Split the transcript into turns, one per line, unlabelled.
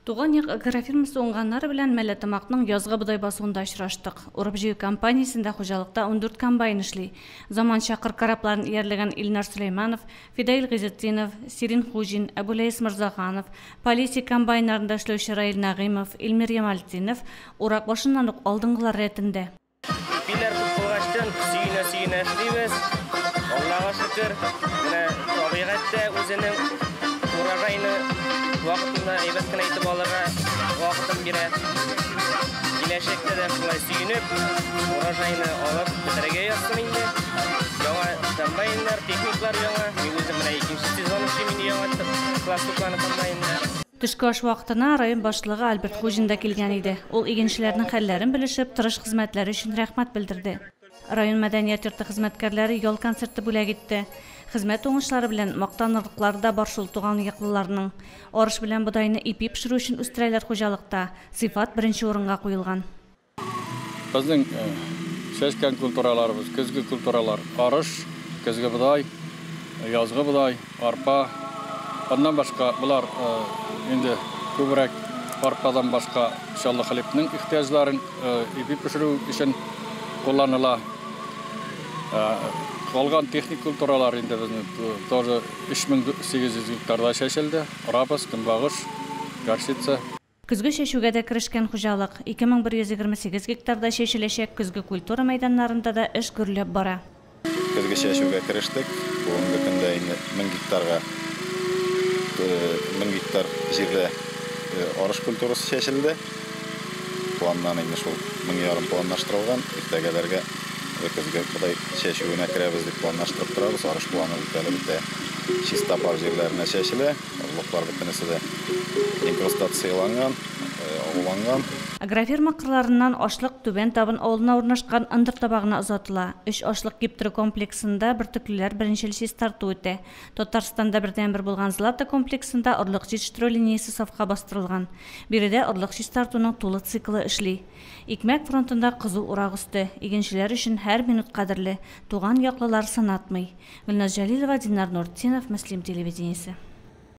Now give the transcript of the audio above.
Туған яқ агрофирмасы оңғанлары білән мәләтімақның язғы бұдай басуында ашыраштық. Урып жеу компаниясында хожалықта 14 комбайн ішлей. Заманша қырқарапларын ерліген Ильнар Сулейманов, Фидаил Ғизеттинов, Сирин Хужин, Әбулайс Мырзаханов, полиция комбайнарында эшлеуші Раил Нағимов, Илмир Ямалтинов урақ башынан алдыңғылар ретінде.
Билер құтқылғаштан сүйіне эшлейбіз. Аллаға шүкір, табиғатта өзінің урожайны вақытында әйбәткін айтып алырға вақытын береді. Келешекте де шулай сүйініп, урожайны алып бітірге ясым инде. Яңа комбайндар, техниклар яңа. Мен өзім екінші сезон үшін яңа класстыкланы комбайндар.
Түшкі аш вақытына район башлығы Альберт Хужин да келген еді. Ол игеншілердің хәлләрін білішіп, тұрыш қызметлері үшін рәхмәт білдірді. Район мәдәният йорты хезмәткәрләре ял концерты бүләк итте. Хезмәт уңышлары белән мактанырлыклары да бар шул туган яклыларның. Арыш белән будайны ипи пешерү өчен үстерәләр хуҗалыкта. Сыйфат беренче урынга куелган.
Безнең чәчкән культураларыбыз, көзге культуралар: арыш, көзге будай, язгы будай, арпа. Аннан башка булар инде күбрәк арпадан башка иншалла хәлипнең ихтиҗларын ипи пешерү өчен kullanıla. Kalgan teknik kulturalar indi bizning тоже 3800 гектарда шешелді. Рапас, күнбағыш, горчица.
Күзгі шешуге де кірішкен хуҗалык 2128 гектарда шешелешек күзгі культура майданнарында да эш күрләп бара.
Күзгі шешуге кіріштік. Бүгінгі күнде 1000 гектарға 1000 гектар жерде арыш культурасы шешелді. Планнан шул 1000 планлаштырылган. Иртәгәләргә көзгә будай шешүенә керәбез дип планлаштырып торабыз. Арыш планы бит чиста пар җирләренә шешелә. Орлыклар бөтенесе дә инкрустацияланган, агуланган.
Агрофирма кырларыннан ашлык түбән табын авылына урнашкан ындыр табагына озатыла. 3 ашлык киптерү комплексында бертөклеләр беренчел тарту үтә. Татарстанда бердән-бер булган Злата комплексында орлык җитештерү линиясе сафка бастырылган. Биредә орлык тартуның тулы циклы эшли. Икмәк фронтында кызу урак үсте. Игенчеләр өчен һәр минут кадерле. Туган яклылар санатмый. Гөлназ Җәлилова, Динар Нуртдинов, Мөслим телевидениесе.